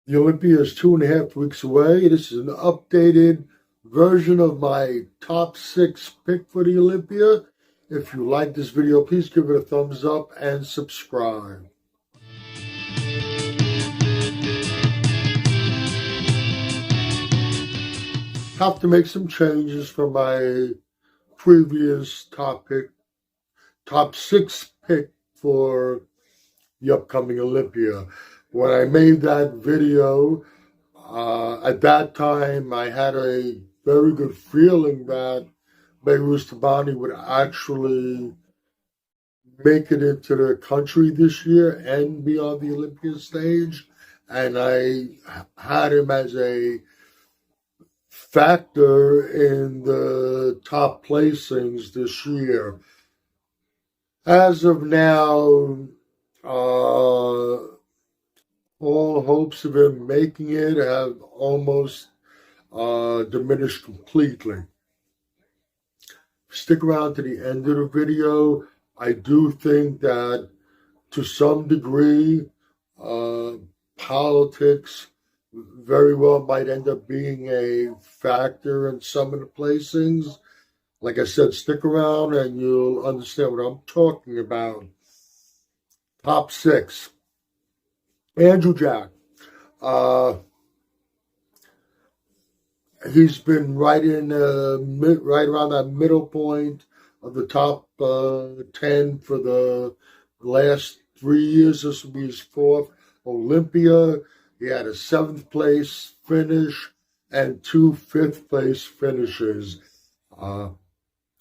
The Olympia is 2.5 weeks away. This is an updated version of my top 6 pick for the Olympia. If you like this video, please give it a thumbs up and subscribe. Have to make some changes from my previous top 6 pick for the upcoming Olympia. When I made that video, at that time, I had a very good feeling that Behrooz Tabani would actually make it into the country this year and be on the Olympia stage. And I had him as a factor in the top placings this year. As of now, all hopes of him making it have almost diminished completely. Stick around to the end of the video. I do think that to some degree, politics very well might end up being a factor in some of the placings. Like I said, stick around and you'll understand what I'm talking about. Top 6. Andrew Jack. He's been right around that middle point of the top 10 for the last 3 years. This will be his 4th Olympia. He had a 7th place finish and 2 5th place finishes.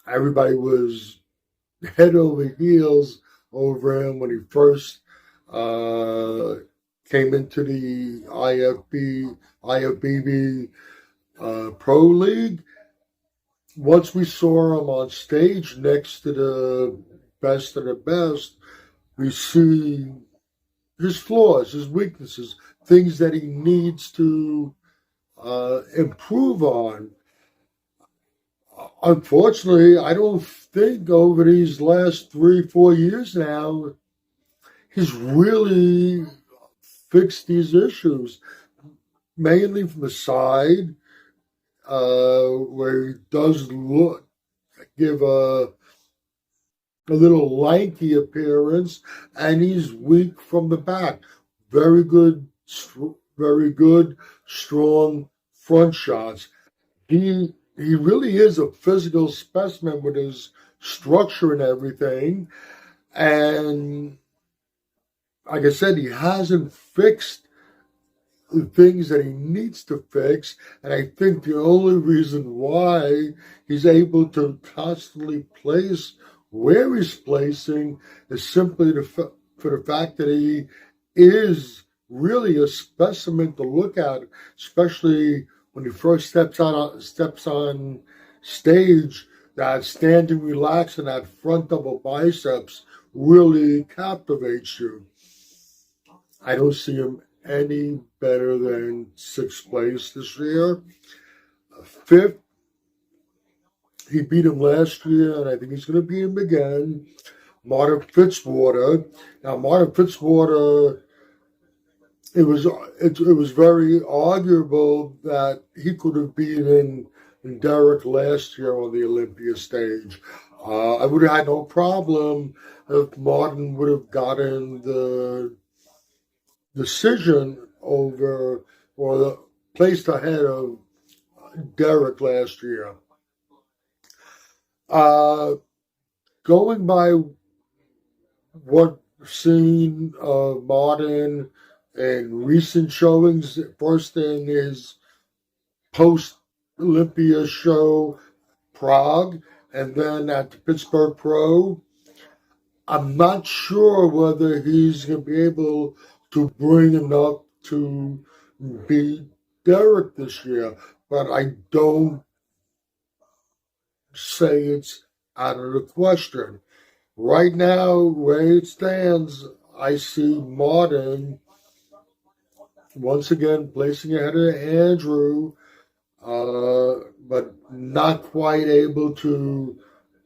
Everybody was head over heels over him when he first came into the IFBB Pro League. Once we saw him on stage next to the best of the best, we see his flaws, his weaknesses, things that he needs to improve on. Unfortunately, I don't think over these last 3-4 years now, he's really fixed these issues, mainly from the side, where he does give a little lanky appearance, and he's weak from the back. Very good, strong front shots. He really is a physical specimen with his structure and everything. And like I said, he hasn't fixed the things that he needs to fix. And I think the only reason why he's able to constantly place where he's placing is simply for the fact that he is really a specimen to look at, especially when he first steps on stage. That standing relax and that front double biceps really captivates you. I don't see him any better than 6th place this year. 5th, he beat him last year, and I think he's going to beat him again. Martin Fitzwater. Now, Martin Fitzwater, it was very arguable that he could have beaten Derek last year on the Olympia stage. I would have had no problem if Martin would have gotten the decision over or placed ahead of Derek last year. Going by what I've seen of Martin in recent showings, first in his post-Olympia show, Prague, and then at the Pittsburgh Pro, I'm not sure whether he's going to be able to bring enough to beat Derek this year, but I don't say it's out of the question. Right now, where it stands, I see Martin once again placing ahead of Andrew, but not quite able to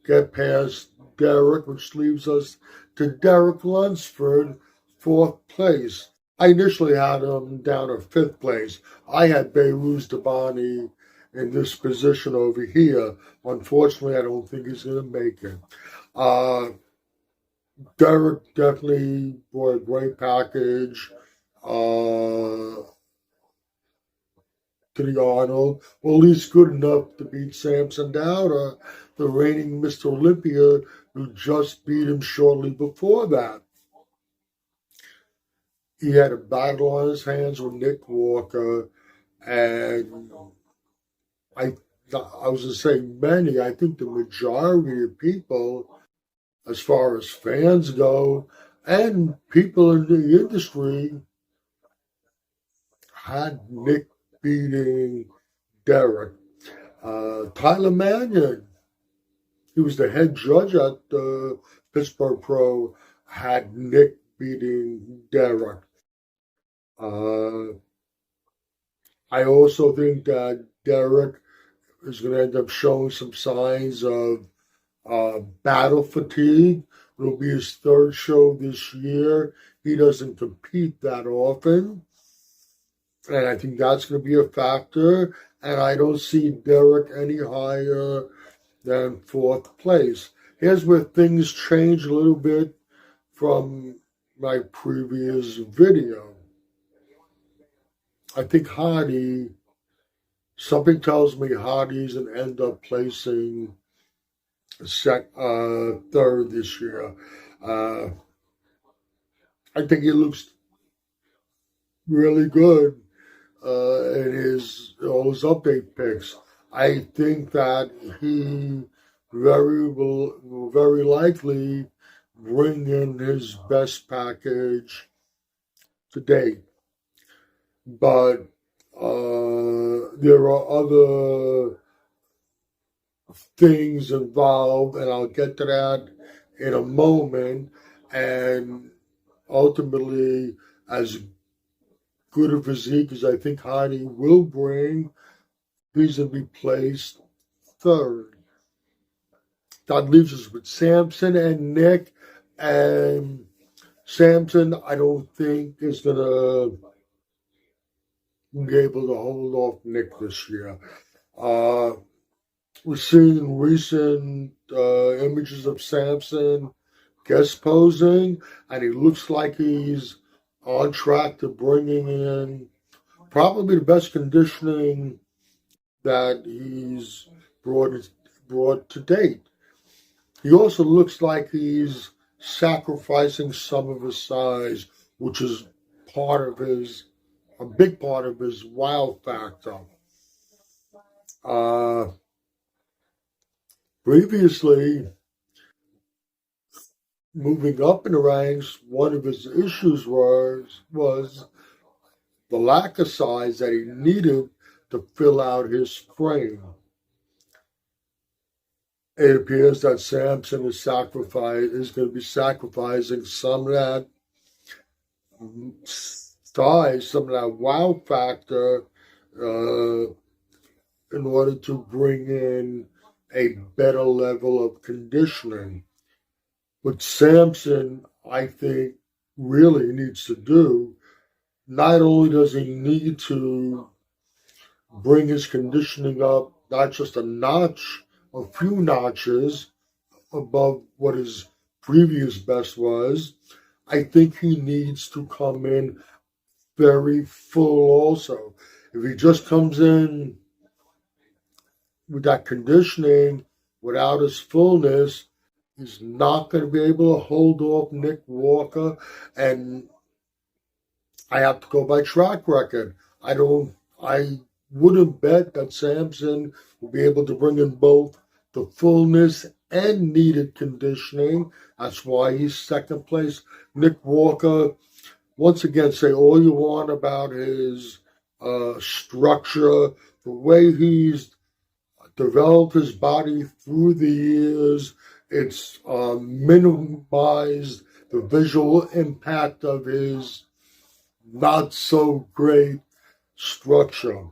get past Derek, which leaves us to Derek Lunsford, 4th place. I initially had him down at fifth place. I had Behrooz Tabani in this position over here. Unfortunately, I don't think he's going to make it. Uh, Derek definitely brought a great package to the Arnold. Well, at least good enough to beat Samson Dauda, the reigning Mr. Olympia, who just beat him shortly before that. He had a battle on his hands with Nick Walker, and I was going to say many. I think the majority of people, as far as fans go, and people in the industry, had Nick beating Derek. Tyler Mannion, he was the head judge at the Pittsburgh Pro, had Nick beating Derek. I also think that Derek is going to end up showing some signs of battle fatigue. It'll be his third show this year. He doesn't compete that often. And I think that's going to be a factor. And I don't see Derek any higher than fourth place. Here's where things change a little bit from my previous video. I think something tells me Hadi's going to end up placing third this year. I think he looks really good in all his update picks. I think that he will very likely bring in his best package to date. But there are other things involved, and I'll get to that in a moment. And ultimately, as good a physique as I think Hadi will bring, he's going to be placed third. That leaves us with Samson and Nick. And Samson, I don't think is going to be able to hold off Nick this year. We're seeing recent images of Samson guest posing, and he looks like he's on track to bringing in probably the best conditioning that he's brought to date. He also looks like he's sacrificing some of his size, which is a big part of his wow factor. Previously, moving up in the ranks, one of his issues was the lack of size that he needed to fill out his frame. It appears that Samson is going to be sacrificing some of that size, some of that wow factor, in order to bring in a better level of conditioning. What Samson, I think, really needs to do, not only does he need to bring his conditioning up, not just a few notches above what his previous best was, I think he needs to come in very full also. If he just comes in with that conditioning without his fullness, he's not going to be able to hold off Nick Walker. And I have to go by track record. I wouldn't bet that Samson will be able to bring in both the fullness and needed conditioning. That's why he's second place. Nick Walker, once again, say all you want about his structure, the way he's developed his body through the years. It's minimized the visual impact of his not so great structure.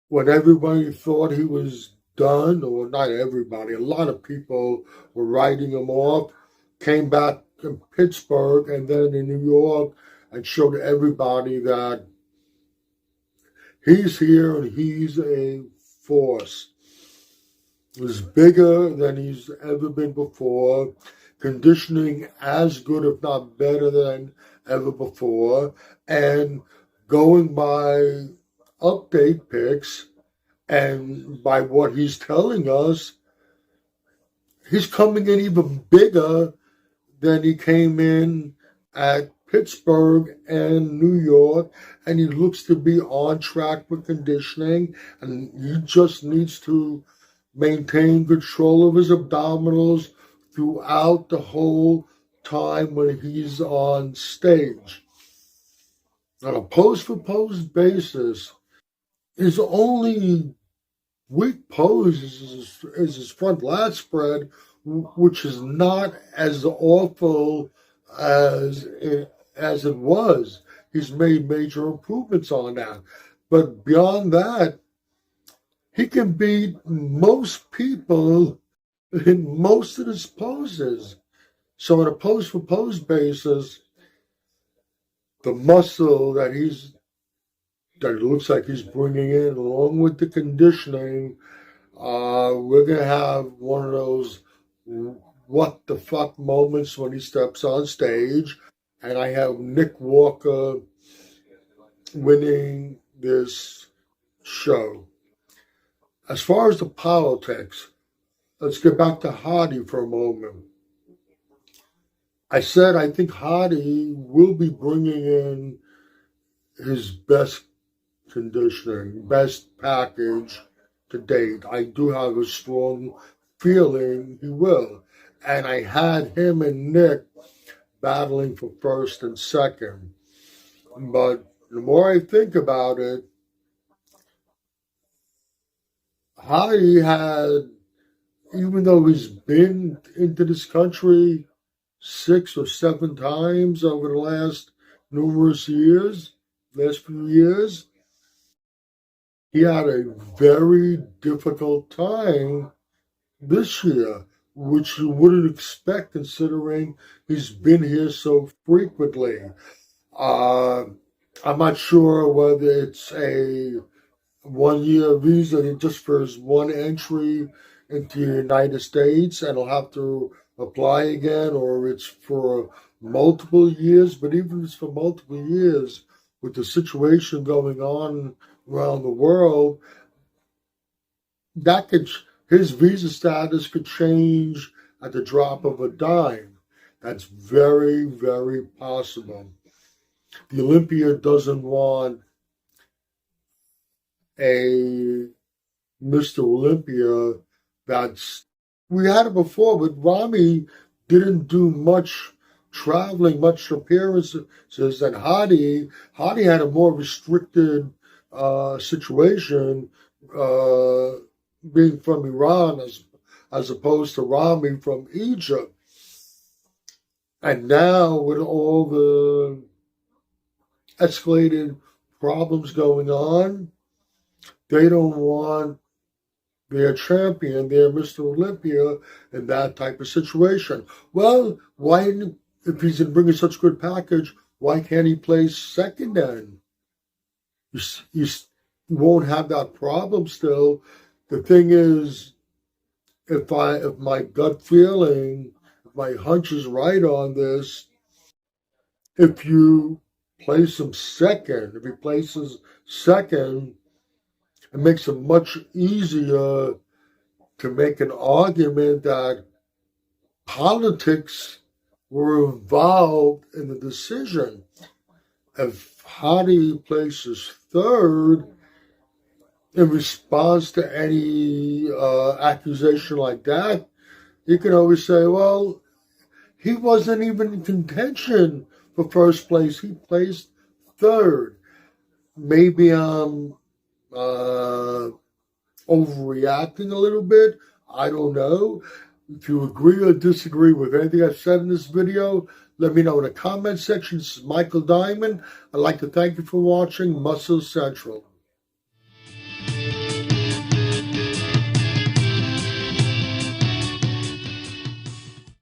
When everybody thought he was done, or not everybody, a lot of people were writing him off, came back in Pittsburgh and then in New York and showed everybody that he's here and he's a force. He's bigger than he's ever been before, conditioning as good, if not better than ever before, and going by update pics and by what he's telling us, he's coming in even bigger than he came in at Pittsburgh and New York, and he looks to be on track for conditioning, and he just needs to maintain control of his abdominals throughout the whole time when he's on stage. On a pose-for-pose basis, his only weak pose is his front lat spread, which is not as awful as it was. He's made major improvements on that. But beyond that, he can beat most people in most of his poses. So on a pose-for-pose basis, the muscle that it looks like he's bringing in, along with the conditioning, we're going to have one of those what the fuck moments when he steps on stage. And I have Nick Walker winning this show. As far as the politics, let's get back to Hadi for a moment. I said I think Hadi will be bringing in his best conditioning, best package to date. I do have a strong feeling he will. And I had him and Nick battling for first and second. But the more I think about it, Hadi had, even though he's been into this country 6 or 7 times over the last few years, he had a very difficult time this year, which you wouldn't expect considering he's been here so frequently. I'm not sure whether it's a 1-year visa just for his one entry into the United States and he'll have to apply again, or it's for multiple years. But even if it's for multiple years, with the situation going on around the world, his visa status could change at the drop of a dime. That's very, very possible. The Olympia doesn't want a Mr. Olympia we had it before, but Rami didn't do much traveling, much appearances, and Hadi had a more restricted situation, being from Iran as opposed to Rami from Egypt. And now with all the escalated problems going on, they don't want their champion, their Mr. Olympia, in that type of situation. Well, if he's bringing such good package, why can't he place second then? You won't have that problem still. The thing is, if my gut feeling, if my hunch is right on this, if you place him second, if he places second, it makes it much easier to make an argument that politics were involved in the decision. If Hadi places third, in response to any accusation like that, you can always say, well, he wasn't even in contention for first place. He placed third. Maybe I'm overreacting a little bit. I don't know. If you agree or disagree with anything I've said in this video, let me know in the comment section. This is Michael Diamond. I'd like to thank you for watching Muscle Central.